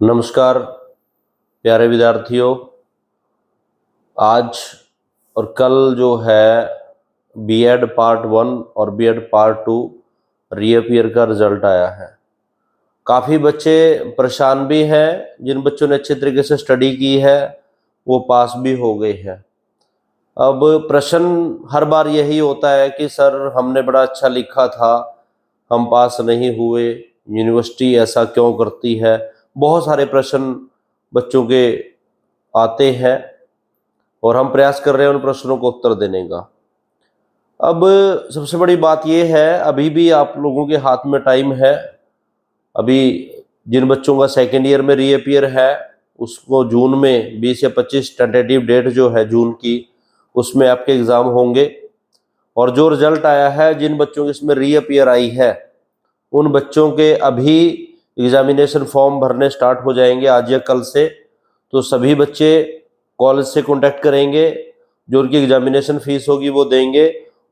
नमस्कार प्यारे विद्यार्थियों। आज और कल जो है बीएड पार्ट 1 और बीएड पार्ट 2 रीअपियर का रिजल्ट आया है। काफ़ी बच्चे परेशान भी हैं। जिन बच्चों ने अच्छे तरीके से स्टडी की है वो पास भी हो गए हैं। अब प्रश्न हर बार यही होता है कि सर हमने बड़ा अच्छा लिखा था, हम पास नहीं हुए, यूनिवर्सिटी ऐसा क्यों करती है। बहुत सारे प्रश्न बच्चों के आते हैं और हम प्रयास कर रहे हैं उन प्रश्नों को उत्तर देने का। अब सबसे बड़ी बात यह है, अभी भी आप लोगों के हाथ में टाइम है। अभी जिन बच्चों का सेकेंड ईयर में रीअपियर है उसको जून में 20 या 25 टेंटेटिव डेट जो है जून की, उसमें आपके एग्ज़ाम होंगे। और जो रिजल्ट आया है, जिन बच्चों की इसमें रीअपियर आई है उन बच्चों के अभी एग्जामिनेशन फॉर्म भरने स्टार्ट हो जाएंगे आज या कल से। तो सभी बच्चे कॉलेज से कांटेक्ट करेंगे, जो उनकी एग्जामिनेशन फीस होगी वो देंगे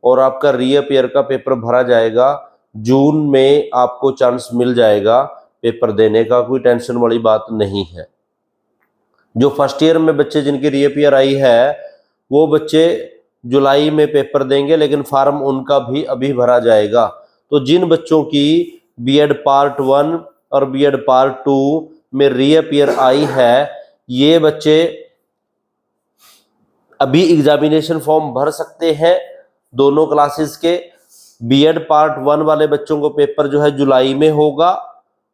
और आपका रीअपियर का पेपर भरा जाएगा। जून में आपको चांस मिल जाएगा पेपर देने का, कोई टेंशन वाली बात नहीं है। जो फर्स्ट ईयर में बच्चे जिनकी रीअपियर आई है वो बच्चे जुलाई में पेपर देंगे, लेकिन फार्म उनका भी अभी भरा जाएगा। तो जिन बच्चों की बीएड पार्ट 1 और बीएड पार्ट 2 में रीअपियर आई है, ये बच्चे अभी एग्जामिनेशन फॉर्म भर सकते हैं दोनों क्लासेस के। बीएड पार्ट 1 वाले बच्चों को पेपर जो है जुलाई में होगा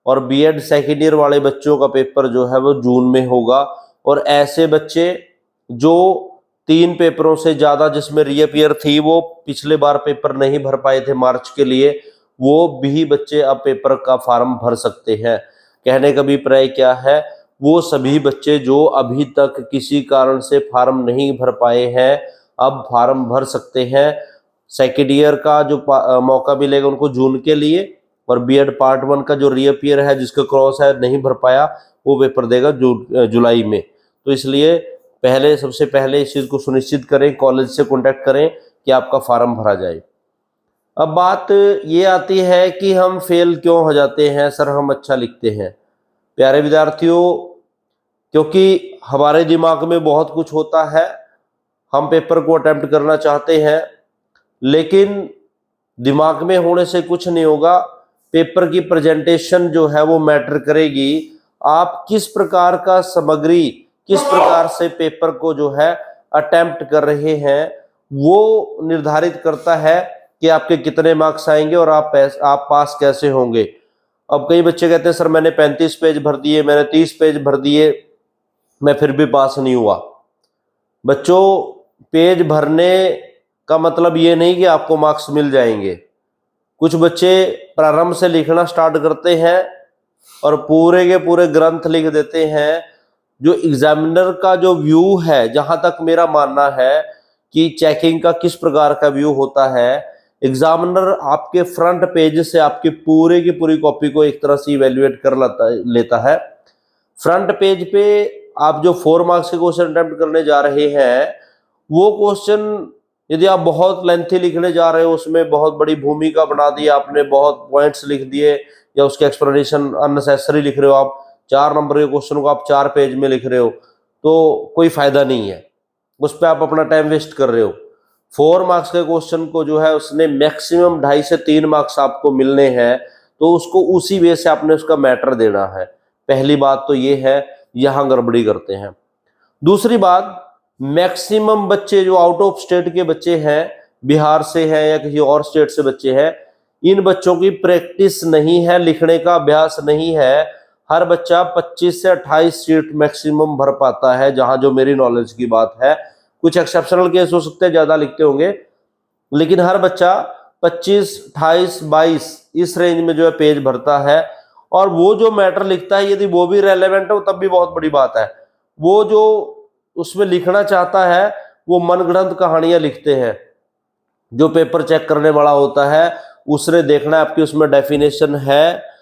और बीएड सेकेंड ईयर वाले बच्चों का पेपर जो है वो जून में होगा। और ऐसे बच्चे जो 3 पेपरों से ज़्यादा जिसमें रीअपियर थी, वो पिछले बार पेपर नहीं भर पाए थे मार्च के लिए, वो भी बच्चे अब पेपर का फार्म भर सकते हैं। कहने का अभिप्राय क्या है, वो सभी बच्चे जो अभी तक किसी कारण से फार्म नहीं भर पाए हैं अब फार्म भर सकते हैं। सेकेंड ईयर का जो मौका मिलेगा उनको जून के लिए, और बीएड पार्ट 1 का जो रीअपियर है जिसका क्रॉस है नहीं भर पाया वो पेपर देगा जुलाई में। तो इसलिए सबसे पहले इस चीज़ को सुनिश्चित करें, कॉलेज से कांटेक्ट करें कि आपका फार्म भरा जाए। अब बात ये आती है कि हम फेल क्यों हो जाते हैं, सर हम अच्छा लिखते हैं। प्यारे विद्यार्थियों, क्योंकि हमारे दिमाग में बहुत कुछ होता है, हम पेपर को अटेम्प्ट करना चाहते हैं, लेकिन दिमाग में होने से कुछ नहीं होगा। पेपर की प्रेजेंटेशन जो है वो मैटर करेगी। आप किस प्रकार का सामग्री, किस प्रकार से पेपर को जो है अटेम्प्ट कर रहे हैं, वो निर्धारित करता है कि आपके कितने मार्क्स आएंगे और आप पास कैसे होंगे। अब कई बच्चे कहते हैं सर मैंने 35 पेज भर दिए, मैंने 30 पेज भर दिए, मैं फिर भी पास नहीं हुआ। बच्चों, पेज भरने का मतलब ये नहीं कि आपको मार्क्स मिल जाएंगे। कुछ बच्चे प्रारंभ से लिखना स्टार्ट करते हैं और पूरे के पूरे ग्रंथ लिख देते हैं। जो एग्जामिनर का जो व्यू है, जहां तक मेरा मानना है कि चेकिंग का किस प्रकार का व्यू होता है, एग्जामिनर आपके फ्रंट पेज से आपकी पूरे की पूरी कॉपी को एक तरह से इवेल्युएट कर लेता है। फ्रंट पेज पे आप जो 4 मार्क्स के क्वेश्चन अटेम्प्ट करने जा रहे हैं, वो क्वेश्चन यदि आप बहुत लेंथी लिखने जा रहे हो, उसमें बहुत बड़ी भूमिका बना दी आपने, बहुत पॉइंट्स लिख दिए या उसके एक्सप्लेनेशन अननेसेसरी लिख रहे हो, आप 4 नंबर के क्वेश्चन को आप 4 पेज में लिख रहे हो, तो कोई फायदा नहीं है, उस पर आप अपना टाइम वेस्ट कर रहे हो। 4 मार्क्स के क्वेश्चन को जो है उसने मैक्सिमम 2.5 से 3 मार्क्स आपको मिलने हैं, तो उसको उसी वे से आपने उसका मैटर देना है। पहली बात तो ये है, यहां गड़बड़ी करते हैं। दूसरी बात, मैक्सिमम बच्चे जो आउट ऑफ स्टेट के बच्चे हैं, बिहार से हैं या किसी और स्टेट से बच्चे हैं, इन बच्चों की प्रैक्टिस नहीं है, लिखने का अभ्यास नहीं है। हर बच्चा 25 से 28 सीट मैक्सिमम भर पाता है, जहां जो मेरी नॉलेज की बात है। कुछ एक्सेप्शनल केस हो सकते हैं, ज्यादा लिखते होंगे, लेकिन हर बच्चा 25, 28, 22 इस रेंज में जो है पेज भरता है। और वो जो मैटर लिखता है, यदि वो भी रेलेवेंट हो तब भी बहुत बड़ी बात है। वो जो उसमें लिखना चाहता है वो मनगढ़ंत कहानियां लिखते हैं। जो पेपर चेक करने वाला होता है उसने देखना है आपकी उसमें डेफिनेशन है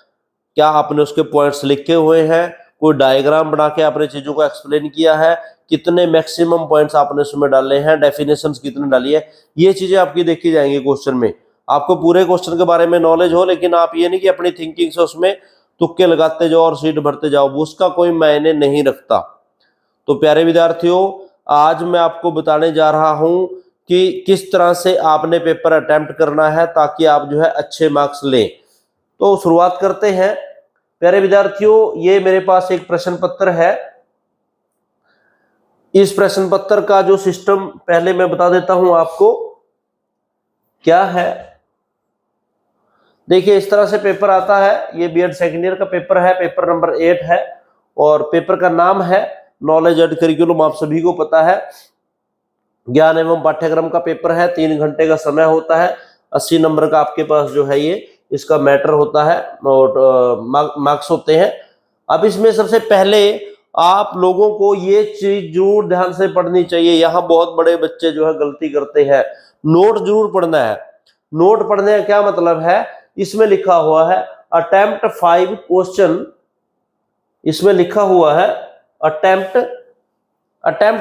क्या, आपने उसके पॉइंट्स लिखे हुए हैं, कोई डायग्राम बना के आपने चीजों को एक्सप्लेन किया है, कितने मैक्सिमम पॉइंट्स आपने उसमें डाले हैं, डेफिनेशंस कितने डाली है, ये चीजें आपकी देखी जाएंगी क्वेश्चन में। आपको पूरे क्वेश्चन के बारे में नॉलेज हो, लेकिन आप ये नहीं कि अपनी थिंकिंग से उसमें तुक्के लगाते जाओ और सीट भरते जाओ, उसका कोई मायने नहीं रखता। तो प्यारे विद्यार्थियों, आज मैं आपको बताने जा रहा हूं कि किस तरह से आपने पेपर अटेम्प्ट करना है ताकि आप जो है अच्छे मार्क्स लें। तो शुरुआत करते हैं। प्यारे विद्यार्थियों, ये मेरे पास एक प्रश्न पत्र है। इस प्रश्न पत्र का जो सिस्टम पहले मैं बता देता हूं आपको क्या है। देखिए, इस तरह से पेपर आता है। ये बीएड सेकेंड ईयर का पेपर है, पेपर नंबर 8 है और पेपर का नाम है नॉलेज एंड करिकुलम। आप सभी को पता है, ज्ञान एवं पाठ्यक्रम का पेपर है। 3 घंटे का समय होता है। 80 नंबर का आपके पास जो है ये इसका मैटर होता है और मार्क्स होते हैं। अब इसमें सबसे पहले आप लोगों को ये चीज जरूर ध्यान से पढ़नी चाहिए। यहाँ बहुत बड़े बच्चे जो है गलती करते हैं। नोट जरूर पढ़ना है। नोट पढ़ने का क्या मतलब है, इसमें लिखा हुआ है अटेम्प्ट 5 क्वेश्चन। इसमें लिखा हुआ है attempt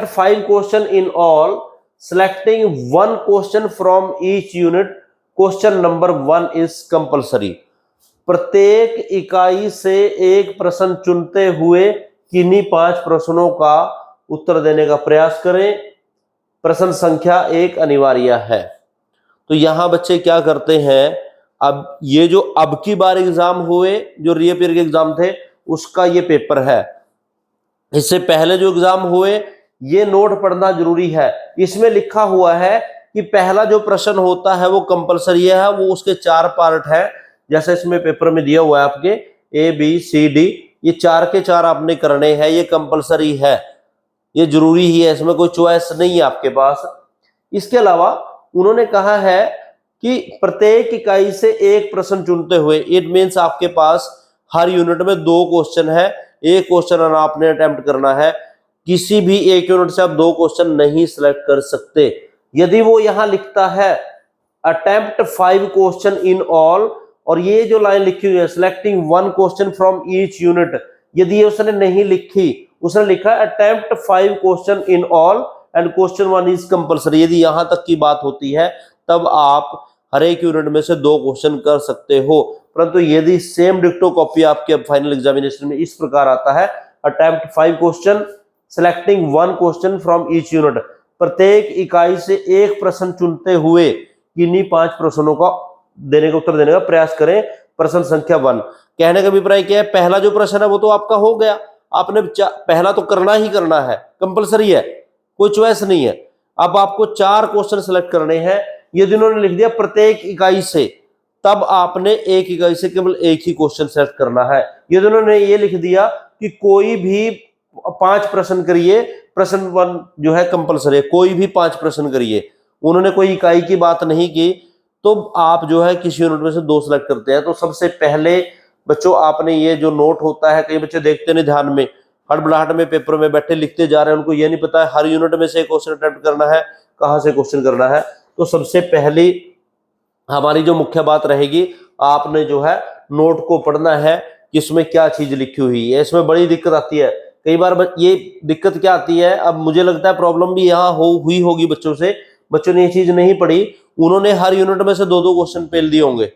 5 question in all, selecting 1 question from each unit, question number 1 is compulsory। प्रत्येक इकाई से एक प्रश्न चुनते हुए किन्हीं 5 प्रश्नों का उत्तर देने का प्रयास करें। प्रश्न संख्या 1 अनिवार्य है। तो यहां बच्चे क्या करते हैं, अब ये जो अब की बार एग्जाम हुए, जो रीअपीयर के एग्जाम थे, उसका ये पेपर है। इससे पहले जो एग्जाम हुए, ये नोट पढ़ना जरूरी है। इसमें लिखा हुआ है कि पहला जो प्रश्न होता है वो कंपलसरी है। वो उसके 4 पार्ट है, जैसे इसमें पेपर में दिया हुआ है आपके ABCD, ये 4 के 4 आपने करने हैं। ये कंपलसरी है, ये जरूरी ही है, इसमें कोई चॉइस नहीं है आपके पास। इसके अलावा उन्होंने कहा है कि प्रत्येक इकाई से एक प्रश्न चुनते हुए, इट मीन्स आपके पास हर यूनिट में 2 क्वेश्चन है। एक क्वेश्चन आपने अटेम्प्ट करना है। किसी भी एक यूनिट से आप 2 क्वेश्चन नहीं सिलेक्ट कर सकते। यदि वो यहां लिखता है अटेम्प्ट 5 क्वेश्चन इन ऑल, और ये जो लाइन लिखी हुई है selecting 1 question from each unit, यदि ये उसने नहीं लिखी, उसने लिखा attempt 5 question in all and question 1 is compulsory, यदि यहां तक की बात होती है, तब आप हर एक यूनिट में से 2 क्वेश्चन कर सकते हो। परंतु यदि सेम डिक्टो कॉपी आपके फाइनल एग्जामिनेशन में इस प्रकार आता है attempt 5 question selecting 1 question from each unit, प्रत्येक इकाई से एक प्रश्न चुनते हुए किन्हीं 5 प्रश्नों का उत्तर देने का प्रयास करें। प्रश्न संख्या 1। कहने का अभिप्राय क्या है, पहला जो प्रश्न है वो तो आपका हो गया, आपने पहला तो करना ही करना है, कंपलसरी है, कोई चॉइस नहीं है। अब आपको 4 क्वेश्चन सेलेक्ट करने हैं। यदि उन्होंने लिख दिया प्रत्येक इकाई से, तब आपने एक इकाई से केवल एक ही क्वेश्चन सेलेक्ट करना है। यदि उन्होंने ये लिख दिया कि कोई भी 5 प्रश्न करिए, प्रश्न 1 जो है कंपलसरी है, कोई भी 5 प्रश्न करिए, उन्होंने कोई इकाई की बात नहीं की, तो आप जो है किसी यूनिट में से 2 सेलेक्ट करते हैं। तो सबसे पहले बच्चों आपने ये जो नोट होता है, कई बच्चे देखते नहीं ध्यान में, हड़बड़ाहट में पेपर में बैठे लिखते जा रहे हैं, उनको ये नहीं पता है हर यूनिट में से क्वेश्चन अटेम्प्ट करना है, कहां से क्वेश्चन करना है। तो सबसे पहली हमारी जो मुख्य बात रहेगी, आपने जो है नोट को पढ़ना है कि इसमें क्या चीज लिखी हुई है। इसमें बड़ी दिक्कत आती है कई बार। ये दिक्कत क्या आती है, अब मुझे लगता है प्रॉब्लम भी यहाँ हुई होगी बच्चों से, बच्चों ने ये चीज नहीं पढ़ी। उन्होंने हर यूनिट में से 2-2 क्वेश्चन पेल दिए होंगे।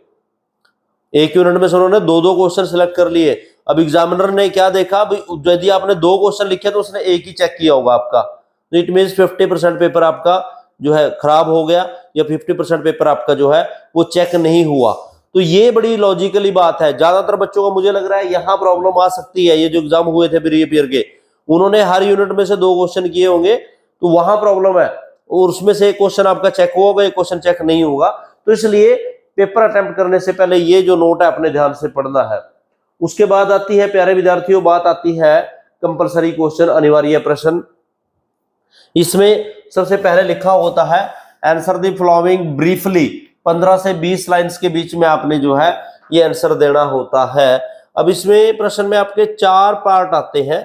एक यूनिट में से उन्होंने 2-2 क्वेश्चन सिलेक्ट कर लिए। अब एग्जामिनर ने क्या देखा, यदि आपने 2 क्वेश्चन लिखे तो उसने एक ही चेक किया होगा आपका, तो इट मीन्स 50% पेपर आपका जो है खराब हो गया, या 50% पेपर आपका जो है वो चेक नहीं हुआ। तो ये बड़ी लॉजिकली बात है। ज्यादातर बच्चों को मुझे लग रहा है यहाँ प्रॉब्लम आ सकती है। ये जो एग्जाम हुए थे रीअपीयर के, उन्होंने हर यूनिट में से 2 क्वेश्चन किए होंगे, तो वहां प्रॉब्लम है, और उसमें से एक क्वेश्चन आपका चेक होगा, एक क्वेश्चन चेक नहीं होगा। तो इसलिए पेपर अटेम्प्ट करने से पहले ये जो नोट है अपने ध्यान से पढ़ना है। उसके बाद आती है प्यारे विद्यार्थियों, बात आती है कंपलसरी क्वेश्चन, अनिवार्य प्रश्न। इसमें सबसे पहले लिखा होता है आंसर द फॉलोइंग ब्रीफली। 15 से 20 लाइंस के बीच में आपने जो है ये आंसर देना होता है। अब इसमें प्रश्न में आपके 4 पार्ट आते हैं।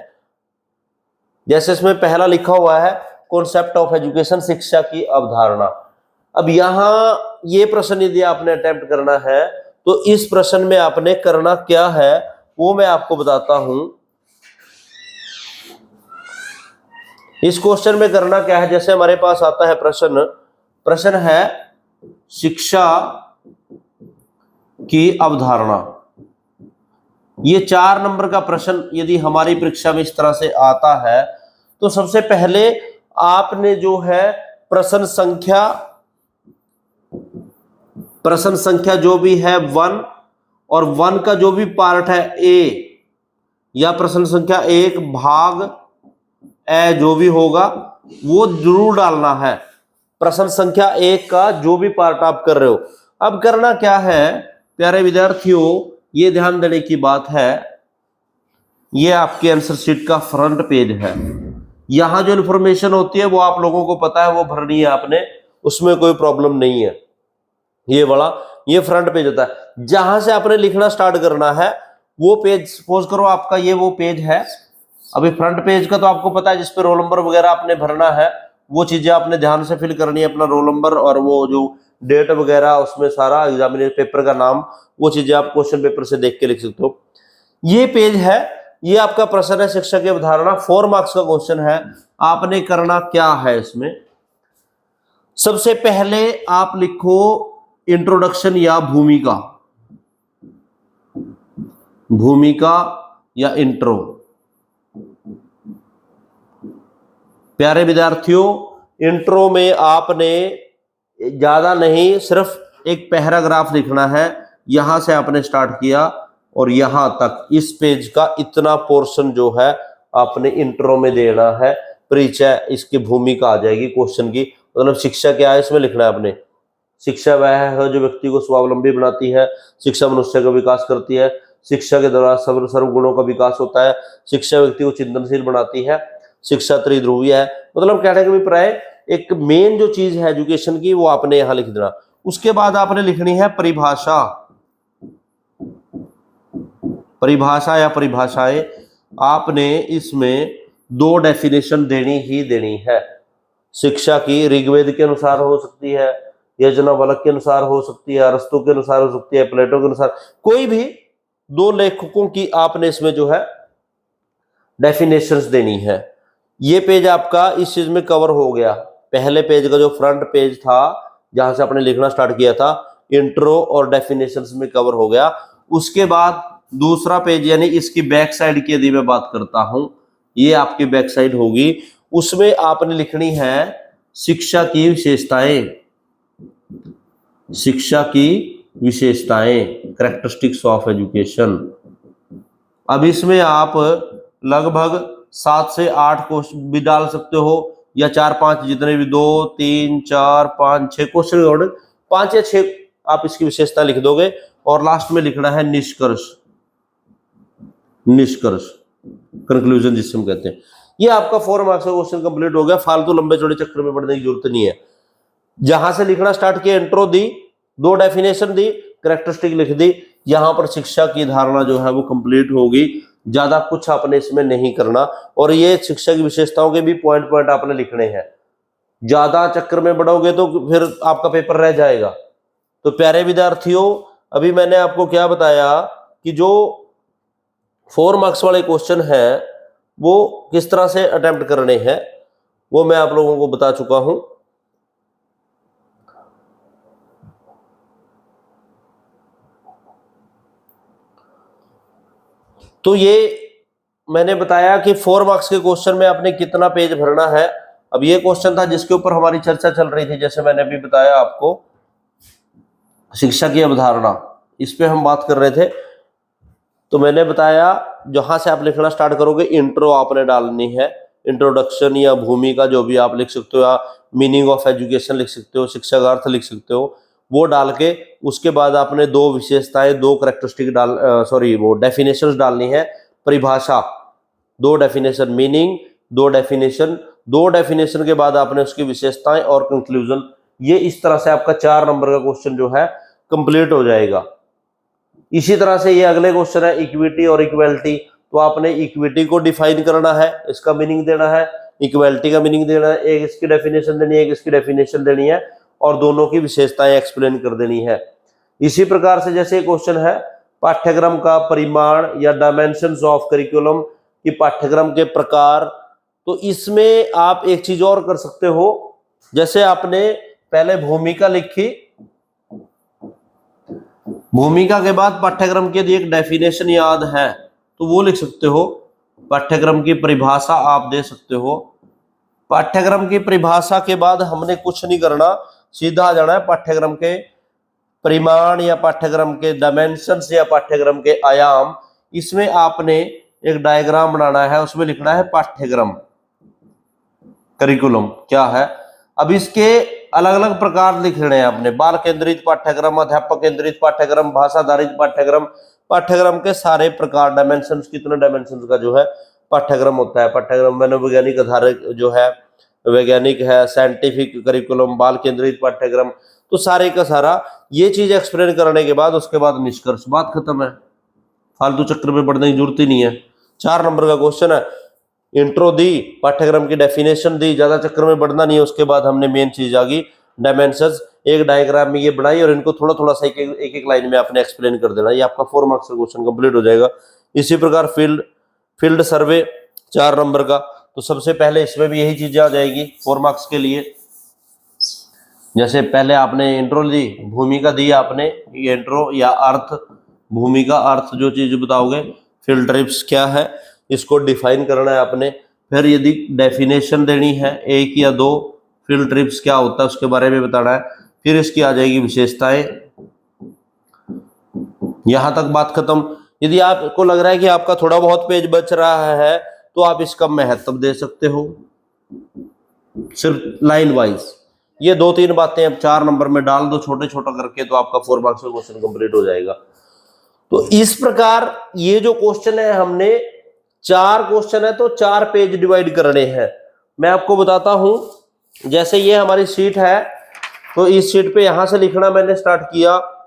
जैसे इसमें पहला लिखा हुआ है कॉन्सेप्ट ऑफ एजुकेशन, शिक्षा की अवधारणा। अब यहां ये प्रश्न यदि आपने अटेम्प्ट करना है, तो इस प्रश्न में आपने करना क्या है वो मैं आपको बताता हूं। इस क्वेश्चन में करना क्या है, जैसे हमारे पास आता है प्रश्न है शिक्षा की अवधारणा। ये 4 नंबर का प्रश्न यदि हमारी परीक्षा में इस तरह से आता है तो सबसे पहले आपने जो है प्रश्न संख्या जो भी है 1 और 1 का जो भी पार्ट है ए, या प्रश्न संख्या 1 भाग ए जो भी होगा वो जरूर डालना है। प्रश्न संख्या 1 का जो भी पार्ट आप कर रहे हो। अब करना क्या है प्यारे विद्यार्थियों, ये ध्यान देने की बात है, ये आपके आंसर शीट का फ्रंट पेज है। यहां जो इन्फॉर्मेशन होती है वो आप लोगों को पता है, वो भरनी है आपने, उसमें कोई प्रॉब्लम नहीं है। ये फ्रंट पेज होता है। जहां से आपने लिखना स्टार्ट करना है वो पेज, सपोज करो आपका ये वो पेज है। अभी फ्रंट पेज का तो आपको पता है, जिस पे रोल नंबर वगैरह आपने भरना है वो चीजें आपने ध्यान से फिल करनी है, अपना रोल नंबर और वो जो डेट वगैरह, उसमें सारा एग्जामिनेशन पेपर का नाम, वो चीजें आप क्वेश्चन पेपर से देख के लिख सकते हो। ये पेज है, ये आपका प्रश्न है शिक्षा की अवधारणा, 4 मार्क्स का क्वेश्चन है। आपने करना क्या है इसमें, सबसे पहले आप लिखो इंट्रोडक्शन या भूमिका या इंट्रो। प्यारे विद्यार्थियों, इंट्रो में आपने ज्यादा नहीं, सिर्फ एक पैराग्राफ लिखना है। यहां से आपने स्टार्ट किया और यहां तक, इस पेज का इतना पोर्शन जो है आपने इंट्रो में देना है। परिचय, इसकी भूमिका आ जाएगी क्वेश्चन की, मतलब शिक्षा क्या है इसमें लिखना है आपने। शिक्षा वह है जो व्यक्ति को स्वावलंबी बनाती है, शिक्षा मनुष्य का विकास करती है, शिक्षा के द्वारा सर्व गुणों का विकास होता है, शिक्षा व्यक्ति को चिंतनशील बनाती है, शिक्षा त्रिध्रुवीय है। मतलब कहने का अभिप्राय, एक मेन जो चीज है एजुकेशन की वो आपने यहां लिख देना। उसके बाद आपने लिखनी है परिभाषा या परिभाषाएं। आपने इसमें 2 डेफिनेशन देनी ही देनी है। शिक्षा की ऋग्वेद के अनुसार हो सकती है, यजुर्वेद के अनुसार हो सकती है, अरस्तु के अनुसार हो सकती है, प्लेटो के अनुसार, कोई भी 2 लेखकों की आपने इसमें जो है डेफिनेशंस देनी है। ये पेज आपका इस चीज में कवर हो गया। पहले पेज का जो फ्रंट पेज था जहां से आपने लिखना स्टार्ट किया था, इंट्रो और डेफिनेशंस में कवर हो गया। उसके बाद दूसरा पेज, यानी इसकी बैक साइड की यदि मैं बात करता हूं, ये आपकी बैक साइड होगी, उसमें आपने लिखनी है शिक्षा की विशेषताएं, कैरेक्टरिस्टिक्स ऑफ एजुकेशन। अब इसमें आप लगभग 7 से 8 क्वेश्चन भी डाल सकते हो, या 4-5, जितने भी 2, 3, 4, 5, 6 क्वेश्चन, 5 या 6 आप इसकी विशेषता लिख दोगे। और लास्ट में लिखना है निष्कर्ष, कंक्लूजन जिसे हम कहते हैं। ये आपका 4 मार्क्स का क्वेश्चन कंप्लीट हो गया। फालतू लंबे चौड़े चक्कर में पढ़ने की जरूरत नहीं है। जहां से लिखना स्टार्ट किया, इंट्रो दी, 2 डेफिनेशन दी, कैरेक्टरिस्टिक लिख दी, यहां पर शिक्षा की धारणा जो है वो कंप्लीट होगी। ज्यादा कुछ आपने इसमें नहीं करना। और ये शिक्षा की विशेषताओं के भी पॉइंट आपने लिखने हैं। ज्यादा चक्कर में बढ़ोगे तो फिर आपका पेपर रह जाएगा। तो प्यारे विद्यार्थियों, अभी मैंने आपको क्या बताया कि जो 4 मार्क्स वाले क्वेश्चन है वो किस तरह से अटेम्प्ट करने हैं, वो मैं आप लोगों को बता चुका हूं। तो ये मैंने बताया कि 4 मार्क्स के क्वेश्चन में आपने कितना पेज भरना है। अब ये क्वेश्चन था जिसके ऊपर हमारी चर्चा चल रही थी, जैसे मैंने अभी बताया आपको, शिक्षा की अवधारणा, इस पे हम बात कर रहे थे। तो मैंने बताया जहां से आप लिखना स्टार्ट करोगे, इंट्रो आपने डालनी है, इंट्रोडक्शन या भूमिका जो भी आप लिख सकते हो, या मीनिंग ऑफ एजुकेशन लिख सकते हो, शिक्षा का अर्थ लिख सकते हो, वो डाल के उसके बाद आपने 2 विशेषताएं, 2 कैरेक्टरिस्टिक वो डेफिनेशंस डालनी है। परिभाषा 2 डेफिनेशन, मीनिंग 2 डेफिनेशन, 2 डेफिनेशन के बाद आपने उसकी विशेषताएं और कंक्लूजन। ये इस तरह से आपका 4 नंबर का क्वेश्चन जो है कंप्लीट हो जाएगा। इसी तरह से ये अगले क्वेश्चन है इक्विटी और इक्वलिटी। तो आपने इक्विटी को डिफाइन करना है, इसका मीनिंग देना है, इक्वलिटी का मीनिंग देना है, एक इसकी डेफिनेशन देनी है, एक इसकी डेफिनेशन देनी है, और दोनों की विशेषताएं एक्सप्लेन कर देनी है। इसी प्रकार से जैसे क्वेश्चन है पाठ्यक्रम का परिमाण या डायमेंशंस ऑफ करिकुलम, कि पाठ्यक्रम के प्रकार, तो इसमें आप एक चीज और कर सकते हो। जैसे आपने पहले भूमिका लिखी, भूमिका के बाद पाठ्यक्रम की यदि एक डेफिनेशन याद है तो वो लिख सकते हो। पाठ्यक्रम की परिभाषा आप दे सकते हो। पाठ्यक्रम की परिभाषा के बाद हमने कुछ नहीं करना, सीधा आ जाना है पाठ्यक्रम के परिमाण या पाठ्यक्रम के डायमेंशंस या पाठ्यक्रम के आयाम। इसमें आपने एक डायग्राम बनाना है, उसमें लिखना है पाठ्यक्रम, करिकुलम क्या है। अब इसके अलग अलग प्रकार लिखने हैं आपने, बाल केंद्रित पाठ्यक्रम, अध्यापक केंद्रित पाठ्यक्रम, भाषा आधारित पाठ्यक्रम। पाठ्यक्रम के सारे प्रकार, डायमेंशंस, कितने डायमेंशंस का जो है पाठ्यक्रम होता है। पाठ्यक्रम मनोवैज्ञानिक आधारित जो है, वैज्ञानिक है, साइंटिफिक करिकुलम, बाल केंद्रित पाठ्यक्रम। तो सारे का सारा ये चीज एक्सप्लेन करने के बाद उसके बाद निष्कर्ष, बात खत्म है। फालतू चक्कर में पढ़ने की जरूरत ही नहीं है। 4 नंबर का क्वेश्चन है, इंट्रो दी, पाठ्यक्रम की डेफिनेशन दी, ज्यादा चक्कर में बढ़ना नहीं है। उसके बाद हमने मेन चीज आ गई डायमेंशंस, एक डायग्राम में ये बनाई और इनको थोड़ा थोड़ा सा एक एक लाइन में आपने एक्सप्लेन कर देना। ये आपका 4 मार्क्स का क्वेश्चन कंप्लीट हो जाएगा। इसी प्रकार फील्ड सर्वे 4 नंबर का, तो सबसे पहले इसमें भी यही चीजें आ जाएगी 4 मार्क्स के लिए। जैसे पहले आपने इंट्रो दी, भूमिका दी आपने, ये इंट्रो या अर्थ, भूमिका, अर्थ जो चीज बताओगे। फील्ड ट्रिप्स क्या है इसको डिफाइन करना है आपने। फिर यदि डेफिनेशन देनी है 1 या 2, फील्ड ट्रिप्स क्या होता है उसके बारे में बताना है। फिर इसकी आ जाएगी विशेषताएं। यहां तक बात खत्म। यदि आपको लग रहा है कि आपका थोड़ा बहुत पेज बच रहा है तो आप इसका महत्व दे सकते हो, सिर्फ लाइन वाइज। ये 2-3 बातें अब 4 नंबर में डाल दो छोटे छोटा करके, तो आपका 4 मार्क्स का क्वेश्चन कंप्लीट हो जाएगा। तो इस प्रकार ये जो क्वेश्चन है, हमने 4 क्वेश्चन है तो 4 पेज डिवाइड करने हैं। मैं आपको बताता हूं, जैसे ये हमारी शीट है तो इस शीट पे यहां से लिखना मैंने स्टार्ट किया,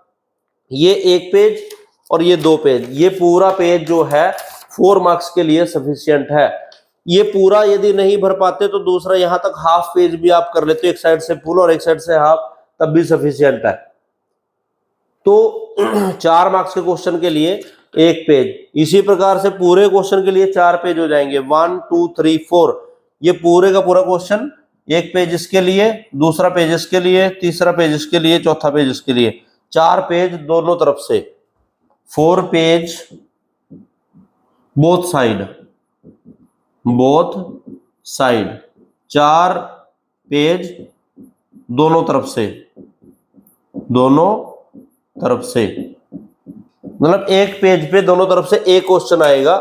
ये 1 पेज और ये 2 पेज। ये पूरा पेज जो है 4 मार्क्स के लिए सफिशिएंट है। ये पूरा यदि नहीं भर पाते तो दूसरा यहां तक हाफ पेज भी आप कर लेते हो, एक साइड से फुल और एक साइड से हाफ, तब भी सफिशिएंट है। तो 4 मार्क्स के क्वेश्चन के लिए 1 पेज। इसी प्रकार से पूरे क्वेश्चन के लिए 4 पेज हो जाएंगे, 1 2 3 4। ये पूरे का पूरा क्वेश्चन 1 पेज इसके लिए, दूसरा पेज इसके लिए, तीसरा पेज इसके लिए, चौथा पेज इसके लिए। 4 पेज दोनों तरफ से, 4 पेज बोथ साइड, 4 पेज दोनों तरफ से, मतलब 1 पेज पे दोनों तरफ से 1 क्वेश्चन आएगा,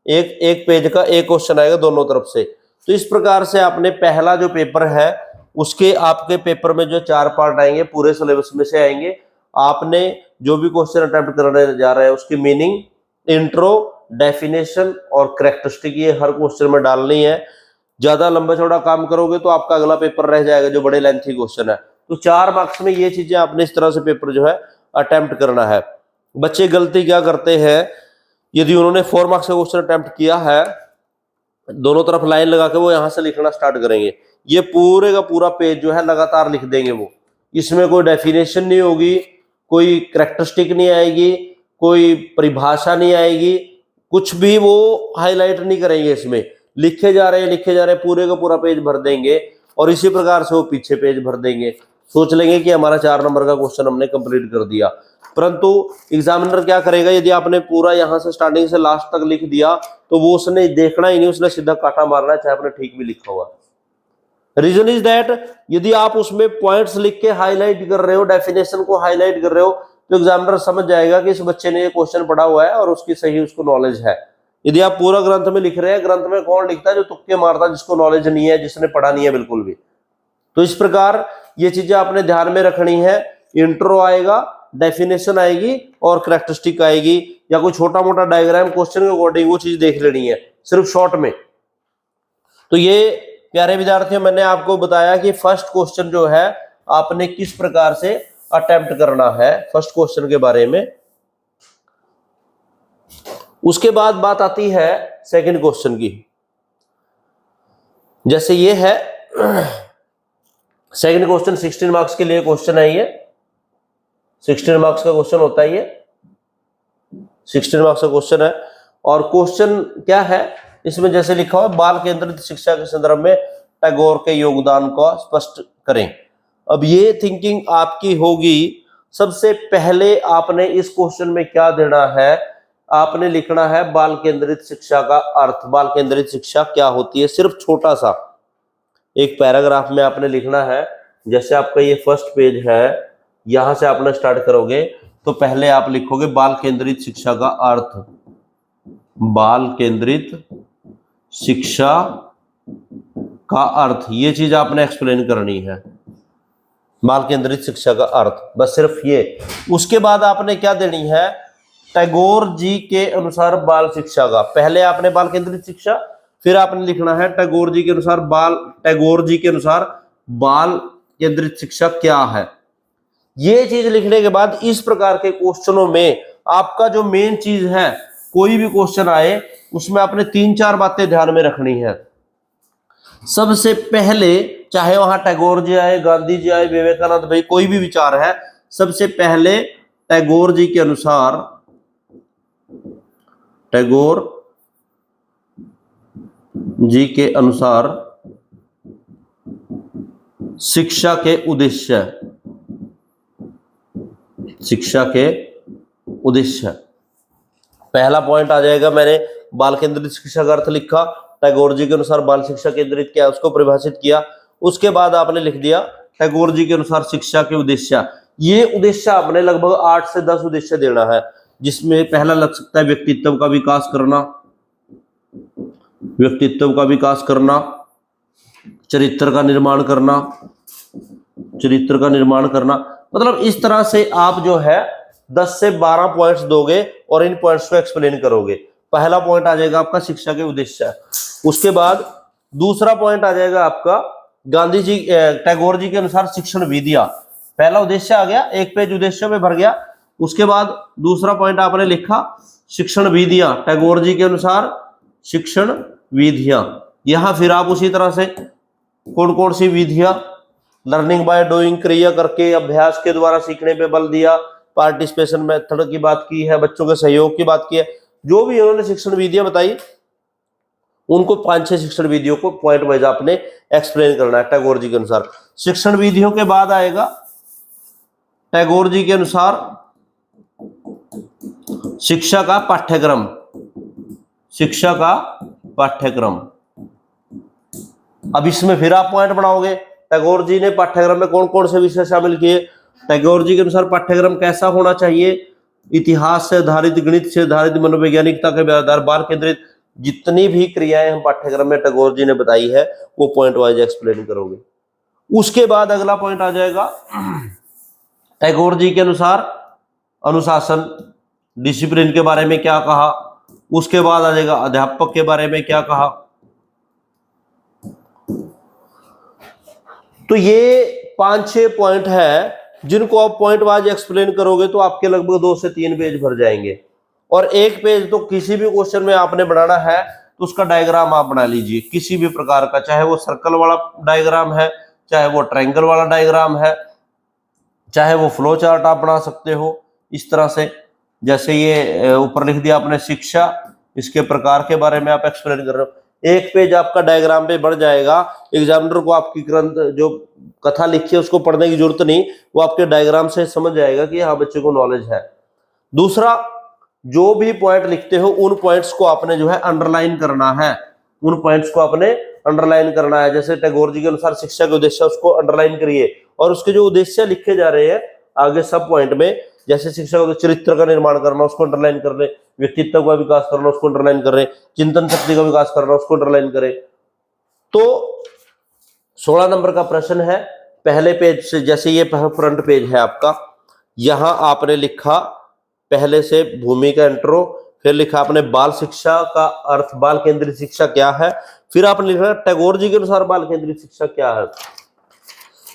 एक पेज का 1 क्वेश्चन आएगा दोनों तरफ से। तो इस प्रकार से आपने पहला जो पेपर है उसके आपके पेपर में जो 4 पार्ट आएंगे पूरे सिलेबस में से आएंगे। आपने जो भी क्वेश्चन अटेम्प्ट करने जा रहे हैं उसकी मीनिंग, इंट्रो, डेफिनेशन और कैरेक्टरिस्टिक ये हर क्वेश्चन में डालनी है। ज्यादा लंबा चौड़ा काम करोगे तो आपका अगला पेपर रह जाएगा जो बड़े लेंथी क्वेश्चन है। तो 4 मार्क्स में ये चीजें आपने इस तरह से पेपर जो है अटेम्प्ट करना है। बच्चे गलती क्या करते हैं, यदि उन्होंने 4 मार्क्स का क्वेश्चन अटेम्प्ट किया है, दोनों तरफ लाइन लगा के वो यहां से लिखना स्टार्ट करेंगे। ये पूरे का पूरा पेज जो है लगातार लिख देंगे वो, इसमें कोई डेफिनेशन नहीं होगी, कोई कैरेक्टरिस्टिक नहीं आएगी, कोई परिभाषा नहीं आएगी, कुछ भी वो हाईलाइट नहीं करेंगे। इसमें लिखे जा रहे पूरे का पूरा पेज भर देंगे और इसी प्रकार से वो पीछे पेज भर देंगे। सोच लेंगे कि हमारा 4 नंबर का क्वेश्चन हमने कंप्लीट कर दिया। परंतु एग्जामिनर क्या करेगा, यदि आपने पूरा यहां से स्टार्टिंग से लास्ट तक लिख दिया तो वो उसने देखना ही नहीं, उसने सीधा काटा मारना है, चाहे आपने ठीक भी लिखा हुआ। रीजन इज दैट यदि आप उसमें पॉइंट्स लिख के हाईलाइट कर रहे हो, डेफिनेशन को हाईलाइट कर रहे हो, तो एग्जामिनर समझ जाएगा कि इस बच्चे ने ये क्वेश्चन पढ़ा हुआ है और उसकी सही उसको नॉलेज है। यदि आप पूरा ग्रंथ में लिख रहे हैं, ग्रंथ में कौन लिखता है, जो तुक्के मारता है, जिसको नॉलेज नहीं है, जिसने पढ़ा नहीं है बिल्कुल भी। तो इस प्रकार ये चीजें आपने ध्यान में रखनी है। इंट्रो आएगा, डेफिनेशन आएगी और कैरेक्टरिस्टिक आएगी, या कोई छोटा मोटा डायग्राम क्वेश्चन के अकॉर्डिंग वो चीज देख लेनी है सिर्फ शॉर्ट में। तो ये प्यारे विद्यार्थियों, मैंने आपको बताया कि फर्स्ट क्वेश्चन जो है आपने किस प्रकार से अटेम्प्ट करना है, फर्स्ट क्वेश्चन के बारे में। उसके बाद बात आती है सेकंड क्वेश्चन की। जैसे ये है सेकंड क्वेश्चन, 16 मार्क्स के लिए क्वेश्चन है। ये 16 मार्क्स का क्वेश्चन होता है, ये 16 मार्क्स का क्वेश्चन है। और क्वेश्चन क्या है इसमें, जैसे लिखा हुआ, बाल केंद्रित शिक्षा के संदर्भ में टैगोर के योगदान को स्पष्ट करें। अब ये थिंकिंग आपकी होगी सबसे पहले आपने इस क्वेश्चन में क्या देना है, आपने लिखना है बाल केंद्रित शिक्षा का अर्थ। बाल केंद्रित शिक्षा क्या होती है, सिर्फ छोटा सा एक पैराग्राफ में आपने लिखना है। जैसे आपका ये फर्स्ट पेज है, यहां से आपने स्टार्ट करोगे तो पहले आप लिखोगे बाल केंद्रित शिक्षा का अर्थ। बाल केंद्रित शिक्षा का अर्थ, ये चीज आपने एक्सप्लेन करनी है, बाल केंद्रित शिक्षा का अर्थ, बस सिर्फ ये। उसके बाद आपने क्या देनी है, टैगोर जी के अनुसार बाल शिक्षा का। पहले आपने बाल केंद्रित शिक्षा, फिर आपने लिखना है टैगोर जी के अनुसार बाल केंद्रित शिक्षा क्या है। ये चीज लिखने के बाद इस प्रकार के क्वेश्चनों में आपका जो मेन चीज है, कोई भी क्वेश्चन आए उसमें आपने 3-4 बातें ध्यान में रखनी है। सबसे पहले, चाहे वहां टैगोर जी आए, गांधी जी आए, विवेकानंद भाई, कोई भी विचार है, सबसे पहले टैगोर जी के अनुसार शिक्षा के उद्देश्य, पहला पॉइंट आ जाएगा। मैंने बाल केंद्रित शिक्षा का अर्थ लिखा, टैगोर जी के अनुसार बाल शिक्षा केंद्रित क्या, उसको परिभाषित किया। उसके बाद आपने लिख दिया टैगोर जी के अनुसार शिक्षा के उद्देश्य। ये उद्देश्य आपने लगभग 8 से 10 उद्देश्य देना है, जिसमें पहला लग सकता है व्यक्तित्व का विकास करना, चरित्र का निर्माण करना, मतलब इस तरह से आप जो है 10 से 12 पॉइंट्स दोगे और इन पॉइंट्स को एक्सप्लेन करोगे। पहला पॉइंट आ जाएगा आपका शिक्षा के उद्देश्य। उसके बाद दूसरा पॉइंट आ जाएगा आपका टैगोर जी के अनुसार शिक्षण विधियां। पहला उद्देश्य आ गया, एक पेज उद्देश्य में भर गया। उसके बाद दूसरा पॉइंट आपने लिखा शिक्षण विधियां, टैगोर जी के अनुसार शिक्षण विधियां। यहां फिर आप उसी तरह से कौन कौन सी विधियां, लर्निंग बाय डूइंग, क्रिया करके, अभ्यास के द्वारा सीखने पे बल दिया, पार्टिसिपेशन मेथड की बात की है, बच्चों के सहयोग की बात की है, जो भी उन्होंने शिक्षण विधियां बताई, उनको 5-6 शिक्षण विधियों को पॉइंट वाइज आपने एक्सप्लेन करना है टैगोर जी के अनुसार। शिक्षण विधियों के बाद आएगा टैगोर जी के अनुसार शिक्षा का पाठ्यक्रम। अब इसमें फिर आप पॉइंट बनाओगे, टैगोर जी ने पाठ्यक्रम में कौन कौन से विषय शामिल किए, टैगोर जी के अनुसार पाठ्यक्रम कैसा होना चाहिए, इतिहास से आधारित, गणित से आधारित, मनोवैज्ञानिकता के आधार, बाल केंद्रित, जितनी भी क्रियाएं हम पाठ्यक्रम में टैगोर जी ने बताई है वो पॉइंट वाइज एक्सप्लेन करोगे। उसके बाद अगला पॉइंट आ जाएगा टैगोर जी के अनुसार अनुशासन, डिसिप्लिन के बारे में क्या कहा। उसके बाद आ जाएगा अध्यापक के बारे में क्या कहा। तो ये 5-6 पॉइंट है जिनको आप पॉइंट वाइज एक्सप्लेन करोगे तो आपके लगभग 2 से 3 पेज भर जाएंगे। और एक पेज तो किसी भी क्वेश्चन में आपने बनाना है तो उसका डायग्राम आप बना लीजिए किसी भी प्रकार का, चाहे वो सर्कल वाला डायग्राम है, चाहे वो ट्रायंगल वाला डायग्राम है, चाहे वो फ्लो चार्ट आप बना सकते हो इस तरह से। जैसे ये ऊपर लिख दिया आपने शिक्षा, इसके प्रकार के बारे में आप एक्सप्लेन कर रहे हो, एक पेज आपका डायग्राम पे बढ़ जाएगा। एग्जामिनर को आपकी ग्रंथ जो कथा लिखी है उसको पढ़ने की जरूरत नहीं, वो आपके डायग्राम से समझ जाएगा कि हाँ बच्चे को नॉलेज है। दूसरा, जो भी पॉइंट लिखते हो उन पॉइंट्स को आपने जो है अंडरलाइन करना है, जैसे टैगोर जी के अनुसार शिक्षा के उद्देश्य, उसको अंडरलाइन करिए। और उसके जो उद्देश्य लिखे जा रहे हैं आगे सब पॉइंट में, जैसे शिक्षा का चरित्र का निर्माण करना उसको अंडरलाइन कर ले, व्यक्तित्व का विकास करना उसको अंडरलाइन कर रहे, चिंतन शक्ति का विकास करना उसको अंडरलाइन करे। तो 16 नंबर का प्रश्न है, पहले पेज से, जैसे ये फ्रंट पेज है आपका, यहां आपने लिखा पहले से भूमि का इंट्रो, फिर लिखा आपने बाल शिक्षा का अर्थ, बाल केंद्रित शिक्षा क्या है, फिर आपने लिखा टैगोर जी के अनुसार बाल केंद्रित शिक्षा क्या है।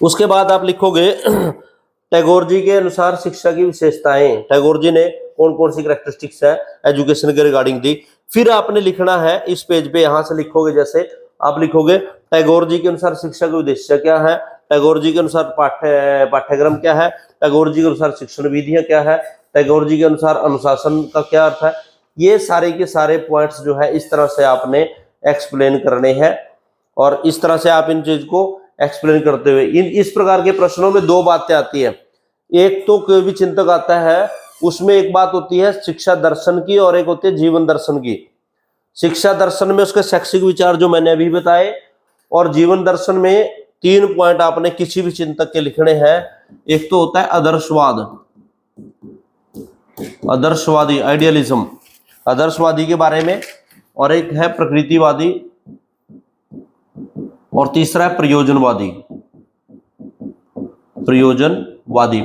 उसके बाद आप लिखोगे टैगोर जी के अनुसार शिक्षा की विशेषताएं, टैगोर जी ने कौन कौन सी कैरेक्टरिस्टिक्स है एजुकेशन के रिगार्डिंग दी। फिर आपने लिखना है इस पेज पे, यहां से लिखोगे, जैसे आप लिखोगे टैगोर जी के अनुसार शिक्षा के उद्देश्य क्या है, टैगोर जी के अनुसार पाठ्यक्रम क्या है, टैगोर जी के अनुसार शिक्षण विधियां क्या है, टैगोर जी के अनुसार अनुशासन का क्या अर्थ है। ये सारे के सारे पॉइंट्स जो है इस तरह से आपने एक्सप्लेन करने हैं और इस तरह से आप इन चीज को एक्सप्लेन करते हुए, इस प्रकार के प्रश्नों में 2 बातें आती है। एक तो कोई भी चिंतक आता है उसमें एक बात होती है शिक्षा दर्शन की और एक होती है जीवन दर्शन की। शिक्षा दर्शन में उसके शैक्षिक विचार जो मैंने अभी बताए, और जीवन दर्शन में 3 पॉइंट आपने किसी भी चिंतक के लिखने हैं। एक तो होता है आदर्शवाद, आदर्शवादी, आइडियलिज्म, आदर्शवादी के बारे में, और एक है प्रकृतिवादी, और तीसरा है प्रयोजनवादी, प्रयोजनवादी।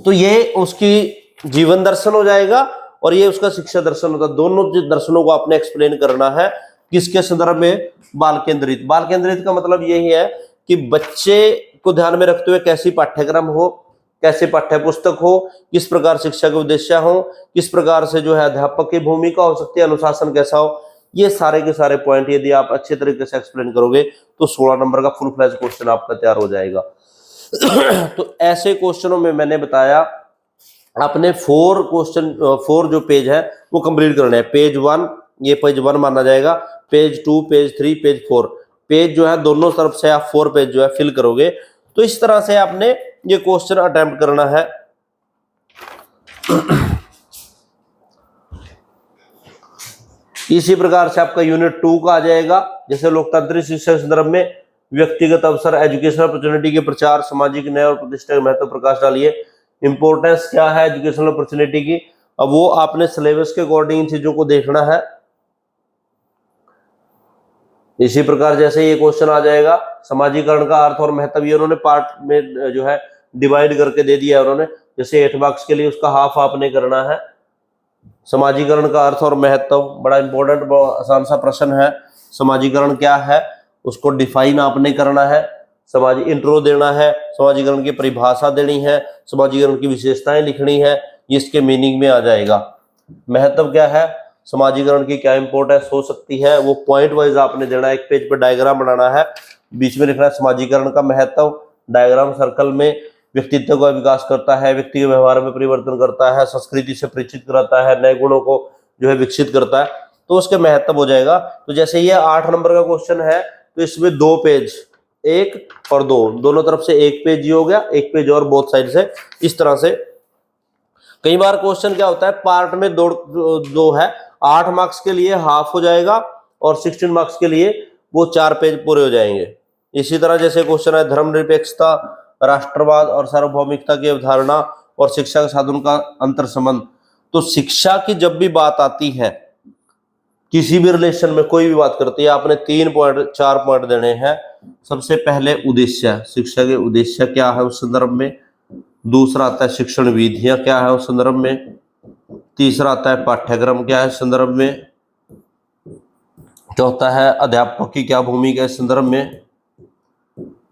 तो ये उसकी जीवन दर्शन हो जाएगा और ये उसका शिक्षा दर्शन होता है। दोनों दर्शनों को आपने एक्सप्लेन करना है किसके संदर्भ में? बाल केंद्रित। बाल केंद्रित का मतलब यही है कि बच्चे को ध्यान में रखते हुए कैसी पाठ्यक्रम हो, कैसे पाठ्य पुस्तक हो, किस प्रकार शिक्षा के उद्देश्य हो, किस प्रकार से जो है अध्यापक की भूमिका हो सकती है, अनुशासन कैसा हो, ये सारे के सारे पॉइंट यदि आप अच्छे तरीके से एक्सप्लेन करोगे तो 16 नंबर का फुल फ्लैश क्वेश्चन आपका तैयार हो जाएगा। तो ऐसे क्वेश्चनों में मैंने बताया आपने 4 जो पेज है वो कंप्लीट करने हैं। पेज 1, ये पेज 1 माना जाएगा, पेज 2, पेज 3, पेज 4, पेज जो है दोनों तरफ से आप 4 पेज जो है फिल करोगे। तो इस तरह से आपने ये क्वेश्चन अटेम्प्ट करना है। इसी प्रकार से आपका यूनिट 2 का आ जाएगा, जैसे लोकतांत्रिक शिक्षा के संदर्भ में व्यक्तिगत अवसर, एजुकेशनल अपॉर्चुनिटी के प्रचार, सामाजिक न्याय और प्रतिष्ठा के महत्व प्रकाश डालिए। इंपॉर्टेंस क्या है एजुकेशनल अपॉर्चुनिटी की, अब वो आपने सिलेबस के अकॉर्डिंग चीजों को देखना है। इसी प्रकार जैसे ये क्वेश्चन आ जाएगा, समाजीकरण का अर्थ और महत्व, ये उन्होंने पार्ट में जो है डिवाइड करके दे दिया है उन्होंने। जैसे 8 मार्क्स के लिए उसका हाफ आपने करना है। समाजीकरण का अर्थ और महत्व बड़ा इंपॉर्टेंट आसान सा प्रश्न है। समाजीकरण क्या है उसको डिफाइन आपने करना है, समाज इंट्रो देना है, समाजीकरण की परिभाषा देनी है, समाजीकरण की विशेषताएं लिखनी है, ये इसके मीनिंग में आ जाएगा। महत्व क्या है, समाजीकरण की क्या इंपॉर्टेंस हो सकती है, वो पॉइंट वाइज आपने देना है। एक पेज पर डायग्राम बनाना है, बीच में लिखना है समाजीकरण का महत्व, डायग्राम सर्कल में व्यक्तित्व का विकास करता है, व्यक्ति के व्यवहार में परिवर्तन करता है, संस्कृति से परिचित कराता है, नए गुणों को जो है विकसित करता है, तो उसके महत्व हो जाएगा। तो जैसे ये 8 नंबर का क्वेश्चन है तो इसमें 2 पेज, 1 और 2 दोनों तरफ से 1 पेज ही हो गया, 1 पेज और बोथ साइड से। इस तरह से कई बार क्वेश्चन क्या होता है पार्ट में दो है, 8 मार्क्स के लिए हाफ हो जाएगा और 16 मार्क्स के लिए वो 4 पेज पूरे हो जाएंगे। इसी तरह जैसे क्वेश्चन है धर्मनिरपेक्षता, राष्ट्रवाद और सार्वभौमिकता की अवधारणा और शिक्षा के साधन का अंतर संबंध। तो शिक्षा की जब भी बात आती है किसी भी रिलेशन में, कोई भी बात करती है, आपने 4 पॉइंट देने हैं। सबसे पहले उद्देश्य, शिक्षा के उद्देश्य क्या है उस संदर्भ में। दूसरा आता है शिक्षण विधियां क्या है उस संदर्भ में। तीसरा आता है पाठ्यक्रम क्या है इस संदर्भ में। चौथा है अध्यापक की क्या भूमिका है इस संदर्भ में।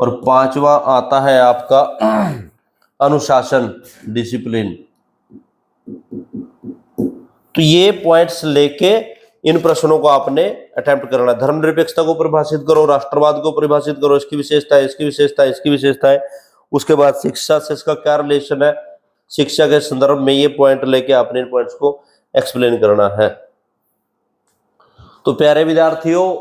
और 5वां आता है आपका अनुशासन, डिसिप्लिन। तो ये पॉइंट्स लेके इन प्रश्नों को आपने अटेम्प्ट करना। धर्मनिरपेक्षता को परिभाषित करो, राष्ट्रवाद को परिभाषित करो, इसकी विशेषता है, इसकी विशेषता है, इसकी विशेषता है। उसके बाद शिक्षा से इसका क्या रिलेशन है, शिक्षा के संदर्भ में ये पॉइंट लेके आपने इन पॉइंट्स को एक्सप्लेन करना है। तो प्यारे विद्यार्थियों,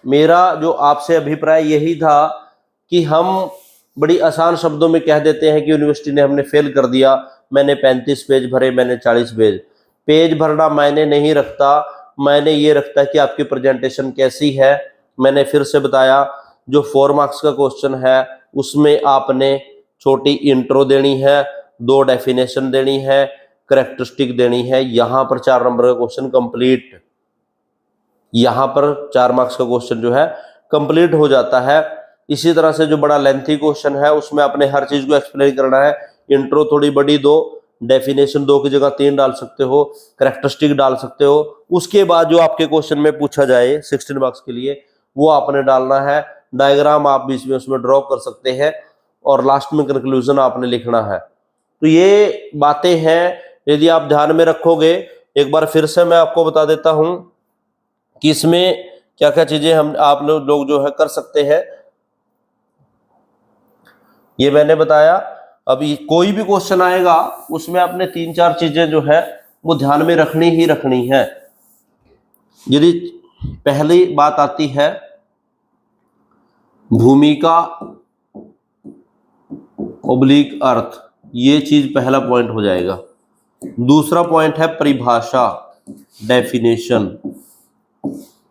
मेरा जो आपसे अभिप्राय यही था कि हम बड़ी आसान शब्दों में कह देते हैं कि यूनिवर्सिटी ने हमने फेल कर दिया, मैंने 35 पेज भरे, मैंने 40 पेज। पेज भरना मायने नहीं रखता, मायने ये रखता है कि आपकी प्रेजेंटेशन कैसी है। मैंने फिर से बताया जो 4 मार्क्स का क्वेश्चन है उसमें आपने छोटी इंट्रो देनी है, 2 डेफिनेशन देनी है, करैक्टरिस्टिक देनी है। यहाँ पर 4 नंबर का क्वेश्चन कंप्लीट, यहाँ पर 4 मार्क्स का क्वेश्चन जो है कंप्लीट हो जाता है। इसी तरह से जो बड़ा लेंथी क्वेश्चन है उसमें आपने हर चीज को एक्सप्लेन करना है। इंट्रो थोड़ी बड़ी दो, डेफिनेशन 2 की जगह 3 डाल सकते हो, करैक्टरिस्टिक डाल सकते हो। उसके बाद जो आपके क्वेश्चन में पूछा जाए 16 मार्क्स के लिए वो आपने डालना है। डायग्राम आप बीच में उसमें ड्रॉ कर सकते हैं और लास्ट में कंक्लूजन आपने लिखना है। तो ये बातें हैं, यदि आप ध्यान में रखोगे। एक बार फिर से मैं आपको बता देता हूं कि इसमें क्या क्या चीजें हम आप लोग जो है कर सकते हैं, ये मैंने बताया। अभी कोई भी क्वेश्चन आएगा उसमें आपने 3-4 चीजें जो है वो ध्यान में रखनी ही रखनी है। यदि पहली बात आती है भूमिका ऑब्लिक अर्थ, ये चीज पहला पॉइंट हो जाएगा। दूसरा पॉइंट है परिभाषा, डेफिनेशन।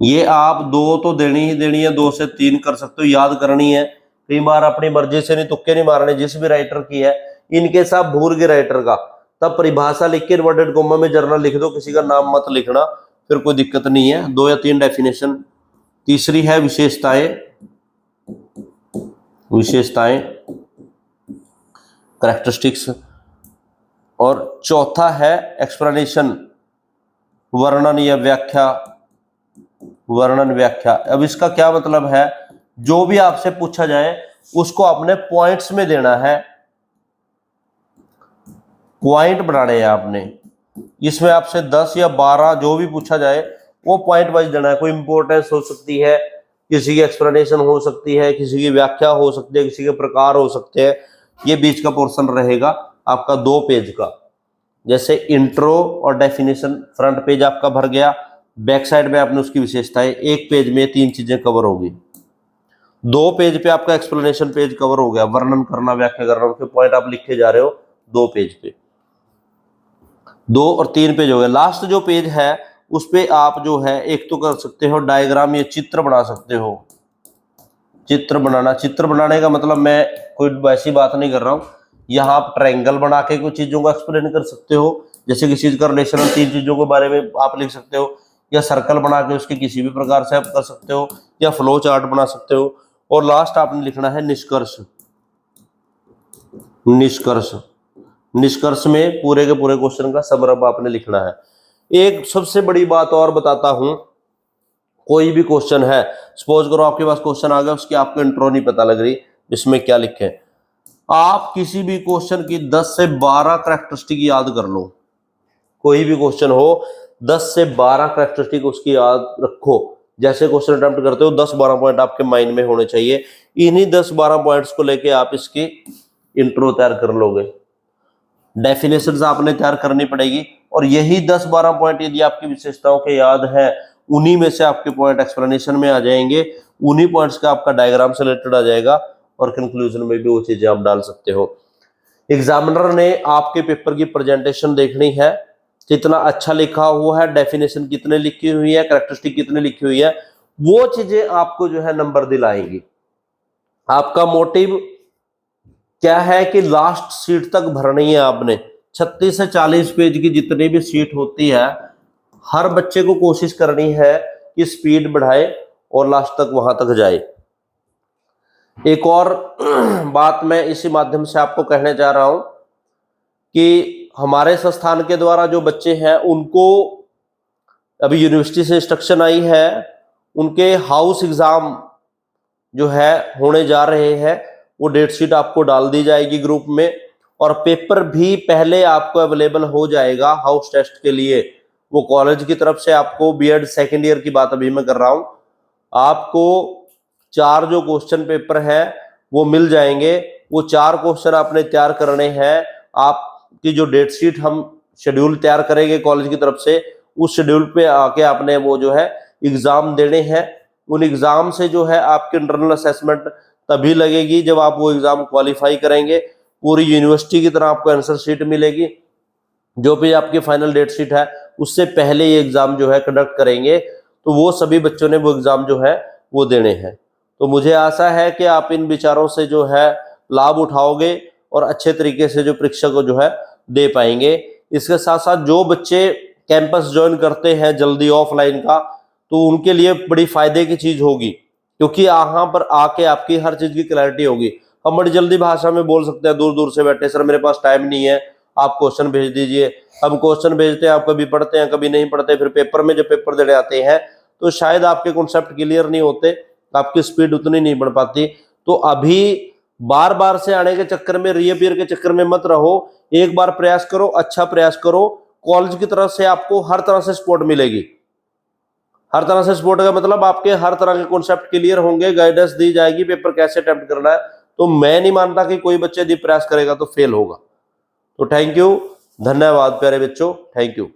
ये आप 2 तो देनी ही देनी है, 2 से 3 कर सकते हो, याद करनी है। कई बार अपनी मर्जी से नहीं, तुक्के नहीं मारने, जिस भी राइटर की है। इनके साथ भूल गए राइटर का, तब परिभाषा लिख के इन्वर्टेड कॉमा में जर्नल लिख दो, किसी का नाम मत लिखना, फिर कोई दिक्कत नहीं है। 2 या 3 डेफिनेशन। तीसरी है विशेषताएं, विशेषताएं कैरेक्टरिस्टिक्स। और चौथा है एक्सप्लेनेशन, वर्णन या व्याख्या, वर्णन व्याख्या। अब इसका क्या मतलब है, जो भी आपसे पूछा जाए उसको आपने पॉइंट्स में देना है, पॉइंट बनाने हैं आपने। इसमें आपसे 10 या 12 जो भी पूछा जाए वो पॉइंट वाइज देना है। कोई इंपॉर्टेंस हो सकती है, किसी की एक्सप्लेनेशन हो सकती है, किसी की व्याख्या हो सकती है, किसी के प्रकार हो सकते हैं। ये बीच का पोर्शन रहेगा आपका 2 पेज का। जैसे इंट्रो और डेफिनेशन फ्रंट पेज आपका भर गया, बैक साइड में आपने उसकी विशेषताएं, 1 पेज में 3 चीजें कवर होगी। 2 पेज पे आपका एक्सप्लेनेशन पेज कवर हो गया, वर्णन करना, व्याख्या करना, उसके पॉइंट आप लिखे जा रहे हो 2 पेज पे। 2 और 3 पेज हो गए। लास्ट जो पेज है उस पे आप जो है एक तो कर सकते हो डायग्राम, ये चित्र बना सकते हो। चित्र बनाना, चित्र बनाने का मतलब मैं कोई वैसी बात नहीं कर रहा हूँ। यहाँ आप ट्रायंगल बना के कुछ चीजों को एक्सप्लेन कर सकते हो, जैसे किसी चीज का रिलेशन 3 चीजों के बारे में आप लिख सकते हो, या सर्कल बना के उसके किसी भी प्रकार से आप कर सकते हो, या फ्लो चार्ट बना सकते हो। और लास्ट आपने लिखना है निष्कर्ष। निष्कर्ष, निष्कर्ष में पूरे के पूरे क्वेश्चन का समरअप आपने लिखना है। एक सबसे बड़ी बात और बताता हूं, कोई भी क्वेश्चन है, सपोज करो आपके पास क्वेश्चन आ गया, उसकी आपको इंट्रो नहीं पता लग रही इसमें क्या लिखे, आप किसी भी क्वेश्चन की 10 से 12 कैरेक्टरिस्टिक याद कर लो। कोई भी क्वेश्चन हो 10 से 12 कैरेक्टरिस्टिक उसकी याद रखो। जैसे क्वेश्चन अटेम्प्ट करते हो 10-12 पॉइंट आपके माइंड में होने चाहिए। इन्हीं 10-12 पॉइंट्स को लेके आप इसकी इंट्रो तैयार कर लोगे, डेफिनेशंस आपने तैयार करनी पड़ेगी, और यही 10-12 पॉइंट यदि आपकी विशेषताओं के याद है, उन्हीं में से आपके पॉइंट एक्सप्लेनेशन में आ जाएंगे, उन्हीं पॉइंट्स का आपका डायग्राम से रिलेटेड आ जाएगा, और कंक्लूजन में भी वो चीजें आप डाल सकते हो। एग्जामिनर ने आपके पेपर की प्रेजेंटेशन देखनी है, कितना अच्छा लिखा हुआ है, डेफिनेशन कितने लिखी हुई है, कैरेक्टरिस्टिक कितनी लिखी हुई है, वो चीजें आपको जो है नंबर दिलाएंगी। आपका मोटिव क्या है कि लास्ट सीट तक भरनी है आपने। 36 से 40 पेज की जितनी भी सीट होती है, हर बच्चे को कोशिश करनी है कि स्पीड बढ़ाए और लास्ट तक वहां तक जाए। एक और बात मैं इसी माध्यम से आपको कहने जा रहा हूं कि हमारे संस्थान के द्वारा जो बच्चे हैं उनको अभी यूनिवर्सिटी से इंस्ट्रक्शन आई है, उनके हाउस एग्जाम जो है होने जा रहे हैं, वो डेट शीट आपको डाल दी जाएगी ग्रुप में, और पेपर भी पहले आपको अवेलेबल हो जाएगा हाउस टेस्ट के लिए। वो कॉलेज की तरफ से आपको बीएड सेकेंड ईयर की बात अभी मैं कर रहा हूं, आपको 4 जो क्वेश्चन पेपर है वो मिल जाएंगे। वो 4 क्वेश्चन आपने तैयार करने हैं। आपकी जो डेट शीट हम शेड्यूल तैयार करेंगे कॉलेज की तरफ से, उस शेड्यूल पे आके आपने वो जो है एग्जाम देने हैं। उन एग्जाम से जो है आपकी इंटरनल असेसमेंट तभी लगेगी जब आप वो एग्जाम क्वालिफाई करेंगे। पूरी यूनिवर्सिटी की तरह आपको आंसर शीट मिलेगी। जो भी आपकी फाइनल डेट शीट है उससे पहले ये एग्जाम जो है कंडक्ट करेंगे, तो वो सभी बच्चों ने वो एग्जाम जो है वो देने हैं। तो मुझे आशा है कि आप इन विचारों से जो है लाभ उठाओगे और अच्छे तरीके से जो परीक्षा को जो है दे पाएंगे। इसके साथ साथ जो बच्चे कैंपस ज्वाइन करते हैं जल्दी ऑफलाइन का, तो उनके लिए बड़ी फायदे की चीज होगी, क्योंकि यहाँ पर आके आपकी हर चीज की क्लैरिटी होगी। हम बड़ी जल्दी भाषा में बोल सकते हैं दूर दूर से बैठे, सर मेरे पास टाइम नहीं है, आप क्वेश्चन भेज दीजिए। हम क्वेश्चन भेजते हैं, आप कभी पढ़ते हैं कभी नहीं पढ़ते, फिर पेपर में जब पेपर देने आते हैं तो शायद आपके कॉन्सेप्ट क्लियर नहीं होते, आपकी स्पीड उतनी नहीं बढ़ पाती। तो अभी बार बार से आने के चक्कर में, रीअपीयर के चक्कर में मत रहो। एक बार प्रयास करो, अच्छा प्रयास करो। कॉलेज की तरफ से आपको हर तरह से सपोर्ट मिलेगी। हर तरह से सपोर्ट का मतलब आपके हर तरह के कॉन्सेप्ट क्लियर होंगे, गाइडेंस दी जाएगी, पेपर कैसे अटेम्प्ट करना है। तो मैं नहीं मानता कि कोई बच्चे यदि प्रयास करेगा तो फेल होगा। तो थैंक यू, धन्यवाद प्यारे बच्चों, थैंक यू।